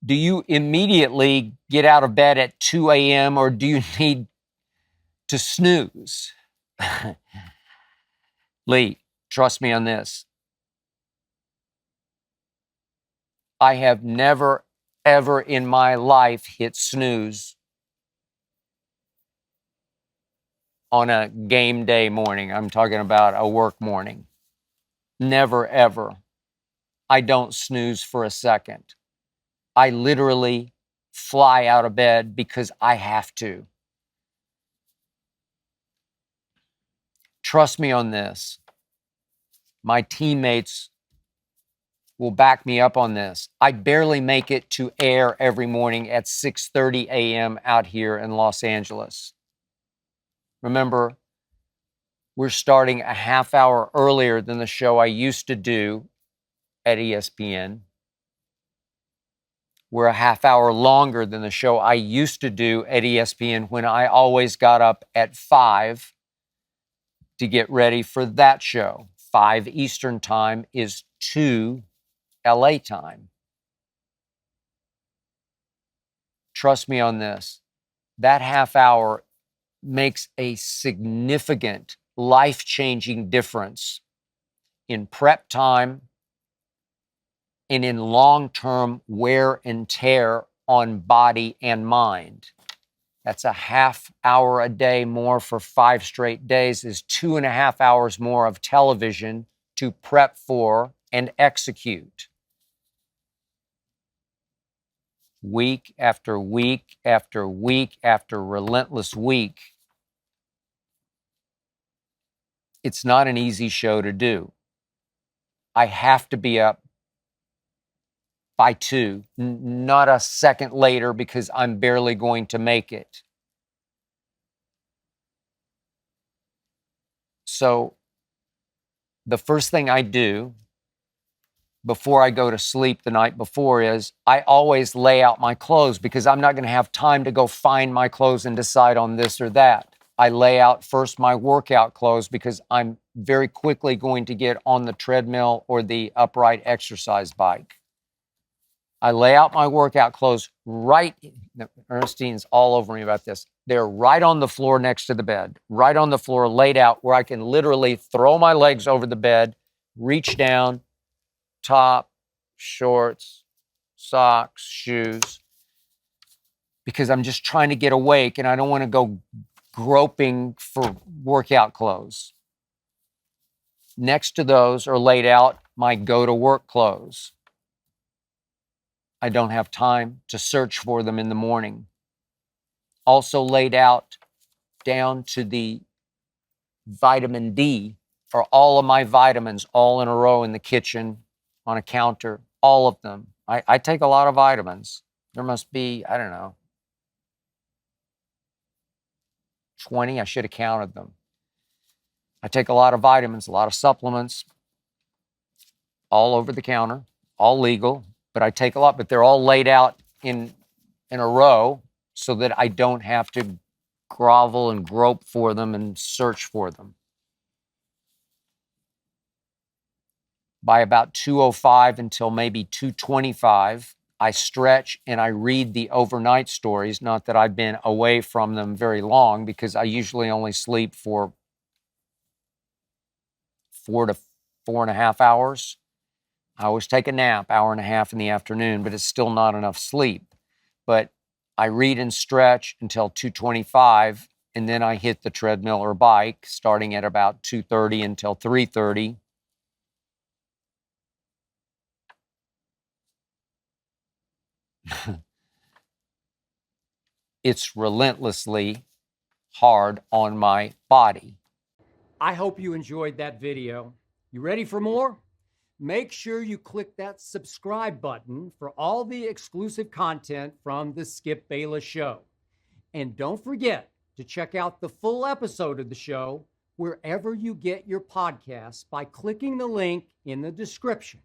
Do you immediately get out of bed at 2 a.m. or do you need to snooze? Lee, trust me on this. I have never, ever in my life hit snooze on a game day morning. I'm talking about a work morning. Never, ever. I don't snooze for a second. I literally fly out of bed because I have to. Trust me on this. My teammates will back me up on this. I barely make it to air every morning at 6:30 a.m. out here in Los Angeles. Remember, we're starting a half hour earlier than the show I used to do at ESPN. We're a half hour longer than the show I used to do at ESPN when I always got up at 5 to get ready for that show. 5 Eastern time is 2 LA time. Trust me on this. That half hour makes a significant, life-changing difference in prep time and in long-term wear and tear on body and mind. That's a half hour a day more for 5 straight days, is 2.5 hours more of television to prep for and execute. Week after week after week after relentless week. It's not an easy show to do. I have to be up by 2, not a second later because I'm barely going to make it. So the first thing I do before I go to sleep the night before is I always lay out my clothes because I'm not going to have time to go find my clothes and decide on this or that. I lay out first my workout clothes because I'm very quickly going to get on the treadmill or the upright exercise bike. I lay out my workout clothes right, Ernestine's all over me about this. They're right on the floor next to the bed, right on the floor, laid out where I can literally throw my legs over the bed, reach down, top, shorts, socks, shoes, because I'm just trying to get awake and I don't want to go groping for workout clothes. Next to those are laid out my go-to-work clothes. I don't have time to search for them in the morning. Also laid out down to the vitamin D are all of my vitamins all in a row in the kitchen on a counter, all of them. I take a lot of vitamins. There must be, I don't know, 20. I should have counted them. I take a lot of vitamins, a lot of supplements, all over the counter, all legal, but I take a lot, but they're all laid out in a row so that I don't have to grovel and grope for them and search for them. By about 2:05 until maybe 2:25, I stretch and I read the overnight stories. Not that I've been away from them very long because I usually only sleep for 4 to 4.5 hours. I always take a nap, hour and a half in the afternoon, but it's still not enough sleep. But I read and stretch until 2:25, and then I hit the treadmill or bike starting at about 2:30 until 3:30. It's relentlessly hard on my body. I hope you enjoyed that video. You ready for more? Make sure you click that subscribe button for all the exclusive content from the Skip Bayless Show. And don't forget to check out the full episode of the show wherever you get your podcasts by clicking the link in the description.